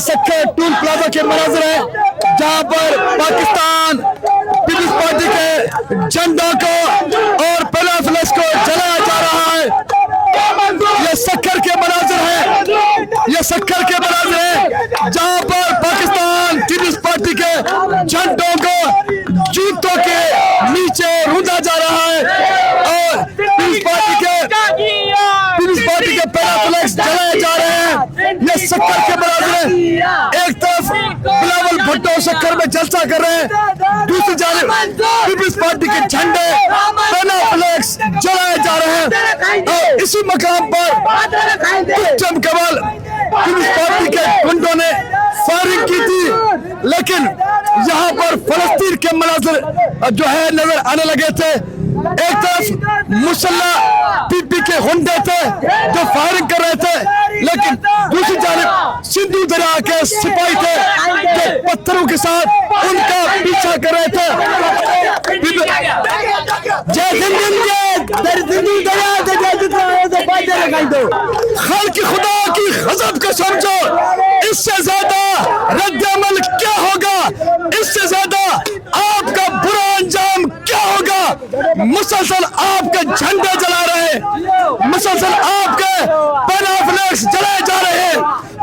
Sukkur toll plaza के मनाजर है जहां पर पाकिस्तान पीपल्स पार्टी के झंडों को और पहला फ्लैश को जलाया जा रहा है। ये सखर के मनाजर है, ये सखर के मनाजर है जहां पर पाकिस्तान पीपल्स पार्टी के झंडों को जूतों के नीचे रूंदा जा रहा है और पीपल्स पार्टी के पहला फ्लैक्स जलाए जा रहे हैं। ये शक्कर के मनाजिर है, एक तरफ बिलावल भुट्टो शक्कर में जलसा कर रहे हैं, दूसरी जानिब पीपल्स पार्टी के झंडे पहला फ्लैक्स जलाए जा रहे हैं और इसी मकाम पर चमकवाल पीपल्स पार्टी के गुंडों ने फायरिंग की थी, लेकिन यहाँ पर फलस्तीन के मनाजिर जो है नजर आने लगे थे। एक तरफ मुसल्ला पीपी के हुंडे थे जो फायरिंग कर रहे थे, लेकिन दूसरी जानिब सिंधु दरिया के सिपाही थे जो पत्थरों के साथ उनका पीछा कर रहे थे। खालिक खुदा की गजब को समझो, इससे ज्यादा रद्द-ए-अमल क्या होगा, इससे ज्यादा आपका बुरा अंजाम क्या होगा। मुसलसल आपके झंडे जला रहे हैं, मुसलसल आपके पहला फ्लैक्स जलाए जा रहे हैं,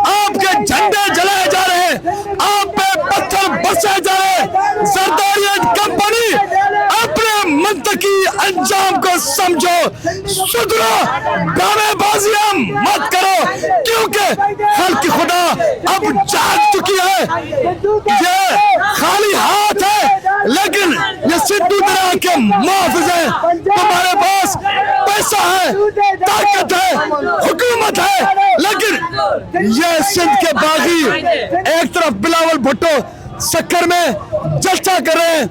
आपके झंडे जलाए जा रहे हैं, आप पे पत्थर बरसाए जा रहे हैं। ज़रदारी कंपनी अपने मंतकी अंजाम को समझो, सुधरो, ड्रामेबाजियां मत करो, क्योंकि खालिक खुदा अब जाग चुकी है। ये खाली हाथ है, लेकिन ये सिंधु दरिया के मुहाफिज हैं। तुम्हारे पास पैसा है, ताकत है, हुकूमत है, लेकिन ये सिंध के बागी एक तरफ बिलावल भुट्टो शक्कर में जलसा कर रहे हैं,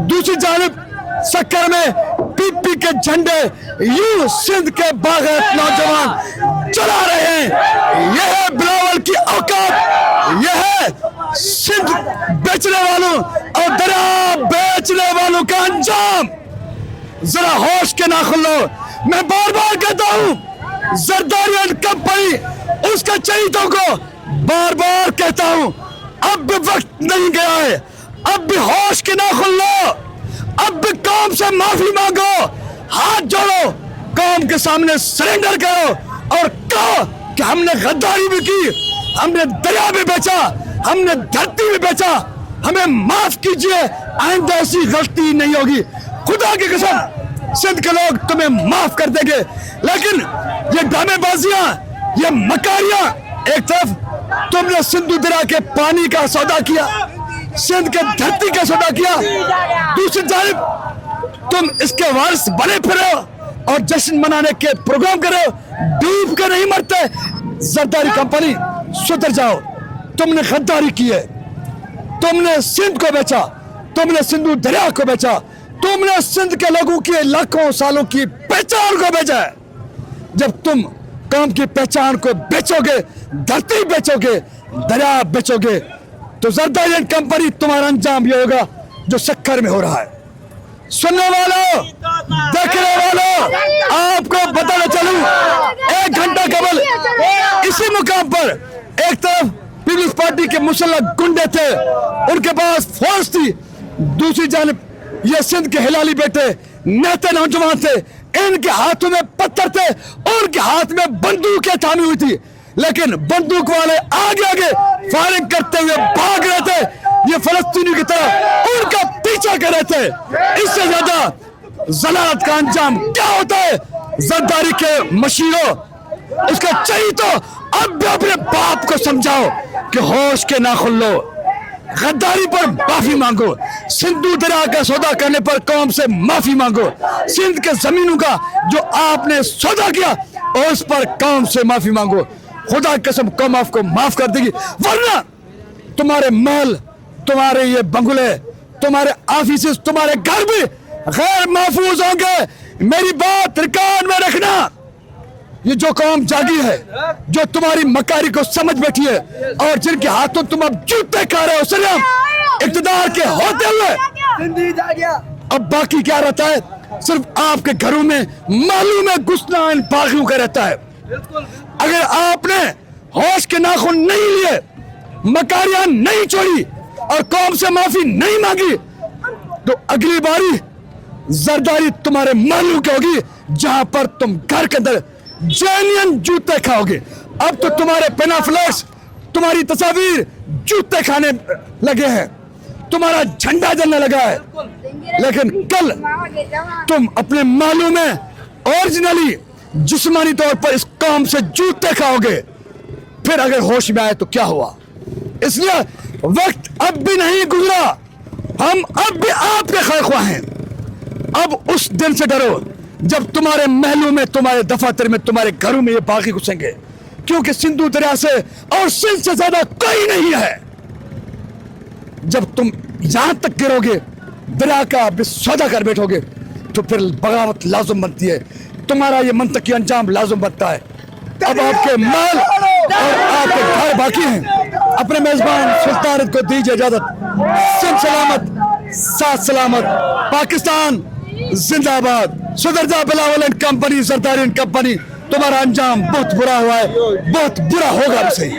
दूसरी जानिब शक्कर में पीपी के झंडे यूं सिंध के बागैत नौजवान चला रहे हैं। यह है बिलावल की औकात, यह है सिंध बेचने वालों और दरिया बेचने वालों का अंजाम। जरा होश के नाखुन लो, मैं बार बार कहता हूँ ज़रदारी कंपनी उसके चहीतों को बार बार कहता हूँ, अब भी वक्त नहीं गया है, अब भी होश के नाखुन लो, अब भी कौम से माफी मांगो, हाथ जोड़ो, कौम के सामने सरेंडर करो और कहो कि हमने गद्दारी भी की, हमने दरिया भी बेचा, हमने धरती भी बेचा, हमें माफ कीजिए, आइंदा ऐसी गलती नहीं होगी। खुदा की कसम सिंध के लोग तुम्हें माफ कर देंगे, लेकिन ये ड्रामेबाजियां, ये मकारियां, एक तरफ तुमने सिंधु दरिया के पानी का सौदा किया, सिंध के धरती का सौदा किया, दूसरी जानिब तुम इसके वारिस बने फिरे हो और जश्न मनाने के प्रोग्राम कर रहे हो, डूब के नहीं मरते। ज़रदारी कंपनी सुधर जाओ, तुमने गद्दारी की है, तुमने सिंध को बेचा, तुमने सिंधु दरिया को बेचा, तुमने सिंध के लोगों की लाखों सालों की पहचान को बेचा है। जब तुम कौम की पहचान को बेचोगे, धरती बेचोगे, दरिया बेचोगे, तो ज़रदारी कंपनी तुम्हारा अंजाम ये होगा जो शक्कर में हो रहा है। सुनने वालों, देखने वालों, आपको बताना चलूं, 1 घंटा कबल इसी मुकाम पर एक तरफ पीपल्स पार्टी के मुसल्लह गुंडे थे, उनके पास फौज थी, दूसरी जानिब ये सिंध के हिलाली बेटे नेता नौजवान थे, इनके हाथों में पत्थर थे, उनके हाथ में बंदूकें थामी हुई थी, लेकिन बंदूक वाले आगे आगे फायरिंग करते हुए भाग रहे थे, ये फलस्तीनी की तरह उनका पीछा कर रहे थे। इससे ज्यादा जलालत का अंजाम क्या होता है ज़रदारी के मशीरों, उसका चाहिए तो अब भी अपने बाप को समझाओ कि होश के नाखुन लो, गद्दारी पर माफी मांगो, सिंधु दरिया का सौदा करने पर कौम से माफी मांगो, सिंध के जमीनों का जो आपने सौदा किया और उस पर कौम से माफी मांगो। खुदा की कसम कौम आपको माफ कर देगी, वरना तुम्हारे महल, तुम्हारे ये बंगले, तुम्हारे ऑफिस, तुम्हारे घर भी गैर महफूज होंगे। मेरी बात रिकॉर्ड में रखना, ये जो कौम जागी है, जो तुम्हारी मकारी को समझ बैठी है और जिनके हाथों तुम अब जूते खा रहे हो सिर्फ इक़्तिदार के होते हुए, अब बाकी क्या रहता है, सिर्फ आपके घरों में मालूम में घुसना इन बागियों का रहता है। अगर आपने होश के नाखून नहीं लिए, मकारियां नहीं छोड़ी और कौम से माफी नहीं मांगी तो अगली बारी जरदारी तुम्हारे महलों की होगी, जहां पर तुम घर के अंदर जेन्युइन जूते खाओगे। अब तो तुम्हारे पेनाफ्लेक्स, तुम्हारी तस्वीर जूते खाने लगे हैं, तुम्हारा झंडा जलने लगा है, लेकिन कल तुम अपने महलों में ओरिजिनली जिस्मानी तौर पर इस कौम से जूते खाओगे। फिर अगर होश में आए तो क्या हुआ? इसलिए वक्त अब भी नहीं गुजरा, हम अब भी आपके खैरख्वाह हैं। अब उस दिन से डरो जब तुम्हारे महलों में, तुम्हारे दफातर में, तुम्हारे घरों में ये बागी घुसेंगे, क्योंकि सिंधु दरिया से और सिंध से ज्यादा कोई नहीं है। जब तुम यहां तक गिरोगे, दरिया का भी सौदा कर बैठोगे, तो फिर बगावत लाजुम बनती है, तुम्हारा ये मंतकी अंजाम लाजुम बनता है। अब आपके माल और आपके घर बाकी हैं। अपने मेजबान सुल्तान को दीजिए इजाजत। सिंध सलामत, साथ सलामत, पाकिस्तान जिंदाबाद। सुदरजा Bilawal and company, Zardari and company, तुम्हारा अंजाम बहुत बुरा हुआ है, बहुत बुरा होगा भी सही।